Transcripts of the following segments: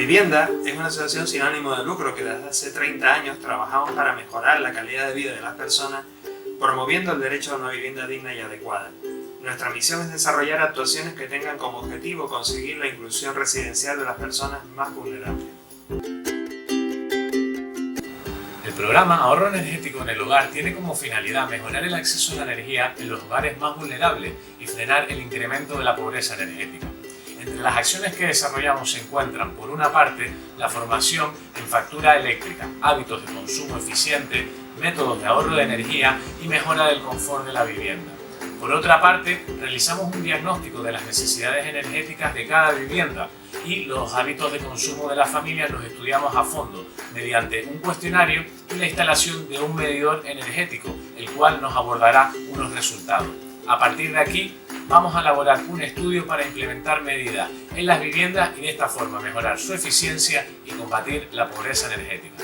Provivienda es una asociación sin ánimo de lucro que desde hace 30 años trabajamos para mejorar la calidad de vida de las personas, promoviendo el derecho a una vivienda digna y adecuada. Nuestra misión es desarrollar actuaciones que tengan como objetivo conseguir la inclusión residencial de las personas más vulnerables. El programa Ahorro Energético en el Hogar tiene como finalidad mejorar el acceso a la energía en los hogares más vulnerables y frenar el incremento de la pobreza energética. Entre las acciones que desarrollamos se encuentran, por una parte, la formación en factura eléctrica, hábitos de consumo eficiente, métodos de ahorro de energía y mejora del confort de la vivienda. Por otra parte, realizamos un diagnóstico de las necesidades energéticas de cada vivienda y los hábitos de consumo de las familias los estudiamos a fondo mediante un cuestionario y la instalación de un medidor energético, el cual nos abordará unos resultados. A partir de aquí, vamos a elaborar un estudio para implementar medidas en las viviendas y de esta forma mejorar su eficiencia y combatir la pobreza energética.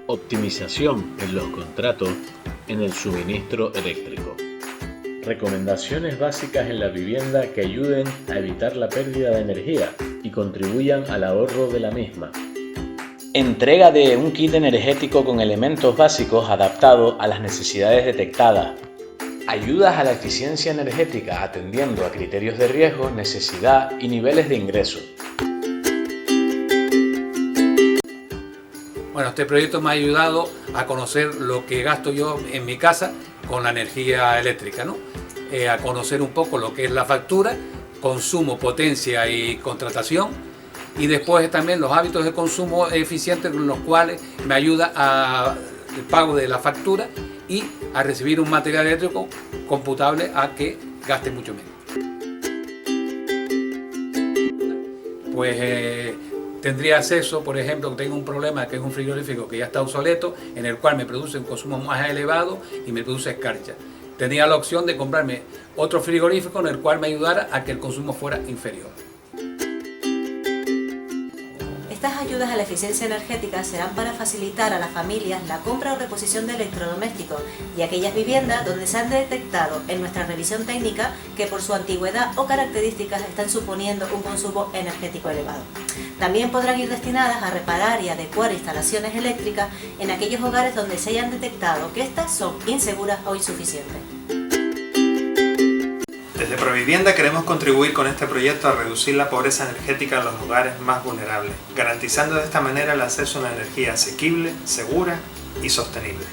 Optimización en los contratos en el suministro eléctrico. Recomendaciones básicas en la vivienda que ayuden a evitar la pérdida de energía y contribuyan al ahorro de la misma. Entrega de un kit energético con elementos básicos adaptados a las necesidades detectadas. Ayudas a la eficiencia energética atendiendo a criterios de riesgo, necesidad y niveles de ingresos. Bueno, este proyecto me ha ayudado a conocer lo que gasto yo en mi casa con la energía eléctrica, ¿no? A conocer un poco lo que es la factura, consumo, potencia y contratación, y después también los hábitos de consumo eficientes con los cuales me ayuda al pago de la factura y a recibir un material eléctrico computable a que gaste mucho menos. Pues tendría acceso, por ejemplo, tengo un problema que es un frigorífico que ya está obsoleto, en el cual me produce un consumo más elevado y me produce escarcha. Tenía la opción de comprarme otro frigorífico en el cual me ayudara a que el consumo fuera inferior. Estas ayudas a la eficiencia energética serán para facilitar a las familias la compra o reposición de electrodomésticos y aquellas viviendas donde se han detectado en nuestra revisión técnica que por su antigüedad o características están suponiendo un consumo energético elevado. También podrán ir destinadas a reparar y adecuar instalaciones eléctricas en aquellos hogares donde se hayan detectado que estas son inseguras o insuficientes. Desde Provivienda queremos contribuir con este proyecto a reducir la pobreza energética en los hogares más vulnerables, garantizando de esta manera el acceso a una energía asequible, segura y sostenible.